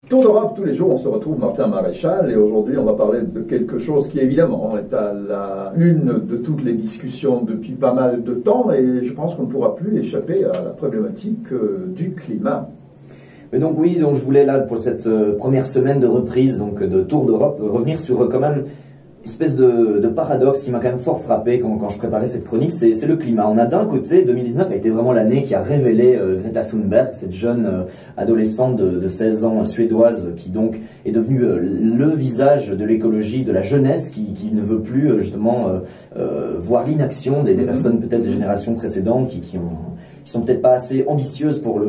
Tour d'Europe, tous les jours, on se retrouve Martin Maréchal, et aujourd'hui, on va parler de quelque chose qui, évidemment, est à la une de toutes les discussions depuis pas mal de temps, et je pense qu'on ne pourra plus échapper à la problématique du climat. Mais donc oui, donc je voulais là, pour cette première semaine de reprise donc, de Tour d'Europe, revenir sur quand même une espèce de paradoxe qui m'a quand même fort frappé quand je préparais cette chronique, c'est le climat. On a d'un côté, 2019 a été vraiment l'année qui a révélé Greta Thunberg, cette jeune adolescente de 16 ans suédoise qui donc est devenue le visage de l'écologie, de la jeunesse qui ne veut plus justement voir l'inaction des personnes peut-être des générations précédentes qui sont peut-être pas assez ambitieuses pour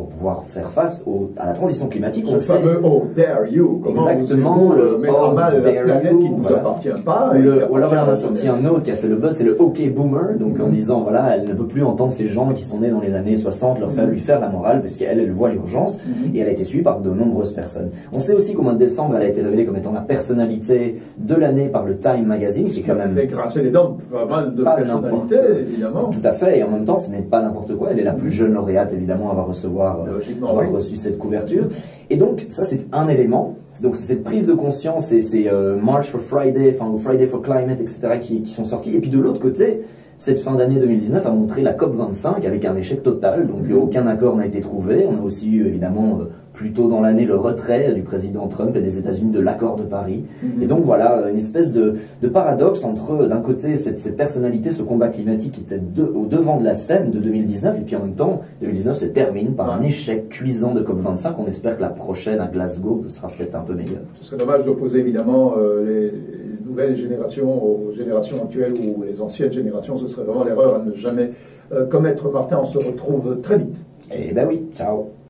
pouvoir faire face à la transition climatique. Ce fameux "Oh dare you", exactement, le mettre en mal la planète qui ne nous appartient pas. Ou alors elle en a sorti un autre qui a fait le buzz, c'est le OK Boomer, donc en disant voilà, elle ne peut plus entendre ces gens qui sont nés dans les années 60 lui faire la morale parce qu'elle voit l'urgence, et elle a été suivie par de nombreuses personnes. On sait aussi qu'au mois de décembre, elle a été révélée comme étant la personnalité de l'année par le Time Magazine, qui est quand même fait grincer les dents pas mal de personnalités, évidemment. Tout à fait, et en même temps, ce n'est pas n'importe quoi. Elle est la plus jeune lauréate, évidemment, à avoir reçu cette couverture. Et donc, ça, c'est un élément. Donc, c'est cette prise de conscience et ces March for Friday, enfin, ou Friday for Climate, etc., qui sont sortis. Et puis, de l'autre côté, cette fin d'année 2019 a montré la COP25 avec un échec total. Donc, aucun accord n'a été trouvé. On a aussi eu, évidemment, plus tôt dans l'année, le retrait du président Trump et des États-Unis de l'accord de Paris. Et donc voilà, une espèce de paradoxe entre, d'un côté, cette personnalité, ce combat climatique qui était au devant de la scène de 2019, et puis en même temps, 2019 se termine par un échec cuisant de COP25. On espère que la prochaine à Glasgow sera peut-être un peu meilleure. Ce serait dommage d'opposer évidemment les nouvelles générations aux générations actuelles ou les anciennes générations. Ce serait vraiment l'erreur à ne jamais commettre. Martin, on se retrouve très vite. Eh ben oui, ciao.